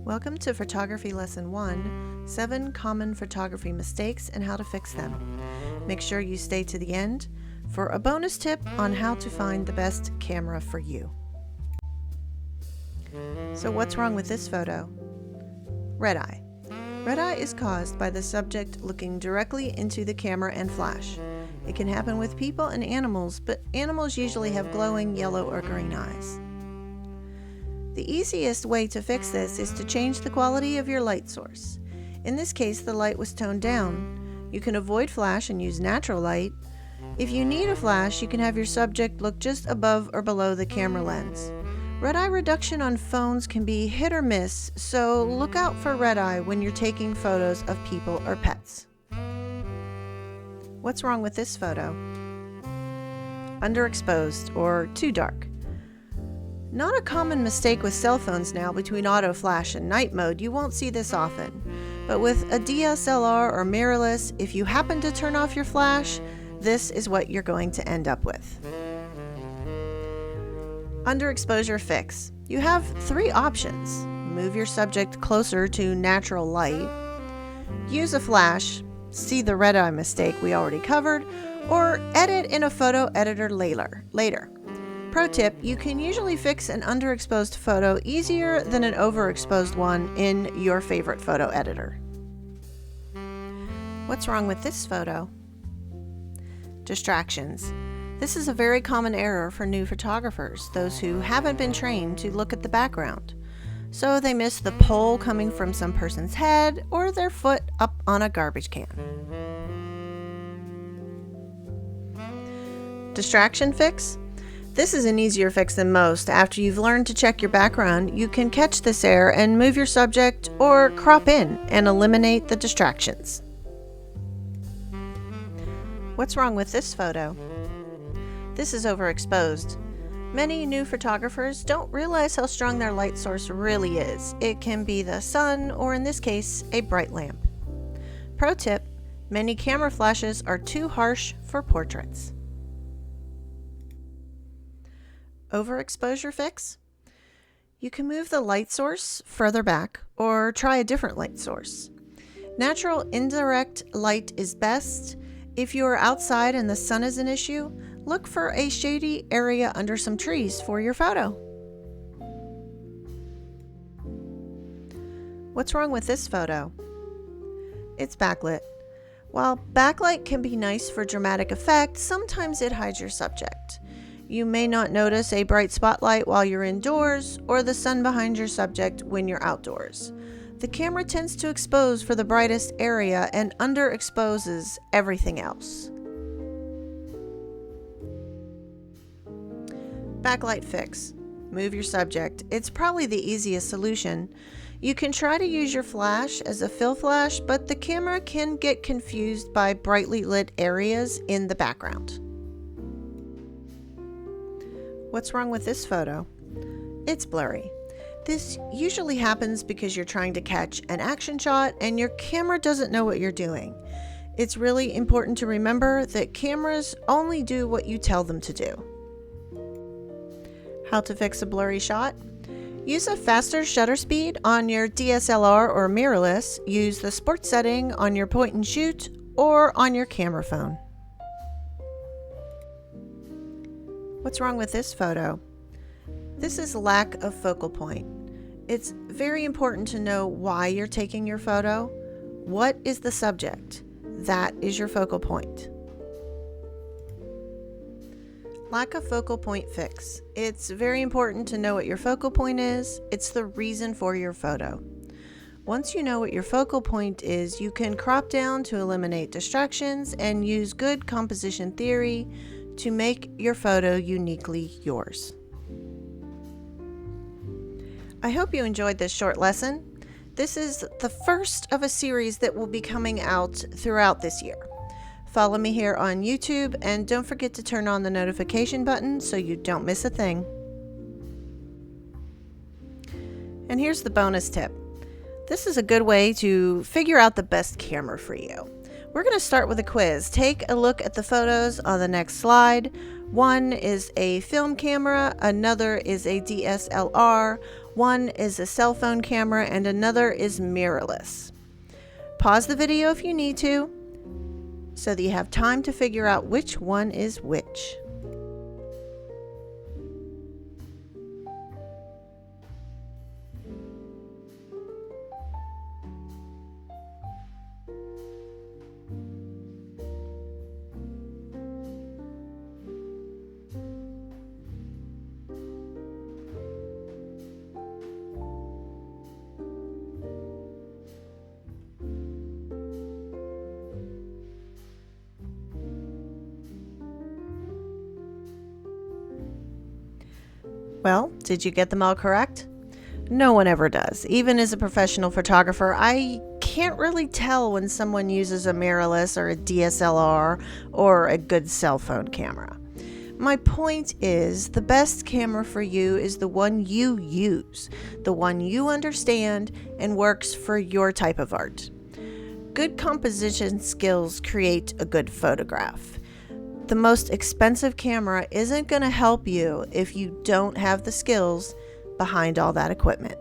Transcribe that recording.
Welcome to Photography Lesson 1, 7 Common Photography Mistakes and How to Fix Them. Make sure you stay to the end for a bonus tip on how to find the best camera for you. So what's wrong with this photo? Red eye. Red eye is caused by the subject looking directly into the camera and flash. It can happen with people and animals, but animals usually have glowing yellow or green eyes. The easiest way to fix this is to change the quality of your light source. In this case, the light was toned down. You can avoid flash and use natural light. If you need a flash, you can have your subject look just above or below the camera lens. Red eye reduction on phones can be hit or miss, so look out for red eye when you're taking photos of people or pets. What's wrong with this photo? Underexposed or too dark. Not a common mistake with cell phones now. Between auto flash and night mode, you won't see this often. But with a DSLR or mirrorless, if you happen to turn off your flash, this is what you're going to end up with. Underexposure fix. You have 3 options. Move your subject closer to natural light, use a flash, see the red eye mistake we already covered, or edit in a photo editor later. Pro tip, you can usually fix an underexposed photo easier than an overexposed one in your favorite photo editor. What's wrong with this photo? Distractions. This is a very common error for new photographers, those who haven't been trained to look at the background. So they miss the pole coming from some person's head or their foot up on a garbage can. Distraction fix. This is an easier fix than most. After you've learned to check your background, you can catch this error and move your subject or crop in and eliminate the distractions. What's wrong with this photo? This is overexposed. Many new photographers don't realize how strong their light source really is. It can be the sun, or in this case, a bright lamp. Pro tip, many camera flashes are too harsh for portraits. Overexposure fix? You can move the light source further back or try a different light source. Natural indirect light is best. If you are outside and the sun is an issue, look for a shady area under some trees for your photo. What's wrong with this photo? It's backlit. While backlight can be nice for dramatic effect, sometimes it hides your subject. You may not notice a bright spotlight while you're indoors or the sun behind your subject when you're outdoors. The camera tends to expose for the brightest area and underexposes everything else. Backlight fix. Move your subject. It's probably the easiest solution. You can try to use your flash as a fill flash, but the camera can get confused by brightly lit areas in the background. What's wrong with this photo? It's blurry. This usually happens because you're trying to catch an action shot and your camera doesn't know what you're doing. It's really important to remember that cameras only do what you tell them to do. How to fix a blurry shot? Use a faster shutter speed on your DSLR or mirrorless. Use the sport setting on your point and shoot or on your camera phone. What's wrong with this photo? This is lack of focal point. It's very important to know why you're taking your photo. What is the subject? That is your focal point. Lack of focal point fix. It's very important to know what your focal point is. It's the reason for your photo. Once you know what your focal point is, you can crop down to eliminate distractions and use good composition theory to make your photo uniquely yours. I hope you enjoyed this short lesson. This is the first of a series that will be coming out throughout this year. Follow me here on YouTube and don't forget to turn on the notification button so you don't miss a thing. And here's the bonus tip. This is a good way to figure out the best camera for you. We're going to start with a quiz. Take a look at the photos on the next slide. One is a film camera, another is a DSLR. One is a cell phone camera and another is mirrorless. Pause the video if you need to, so that you have time to figure out which one is which. Well, did you get them all correct? No one ever does. Even as a professional photographer, I can't really tell when someone uses a mirrorless or a DSLR or a good cell phone camera. My point is, the best camera for you is the one you use, the one you understand and works for your type of art. Good composition skills create a good photograph. The most expensive camera isn't going to help you if you don't have the skills behind all that equipment.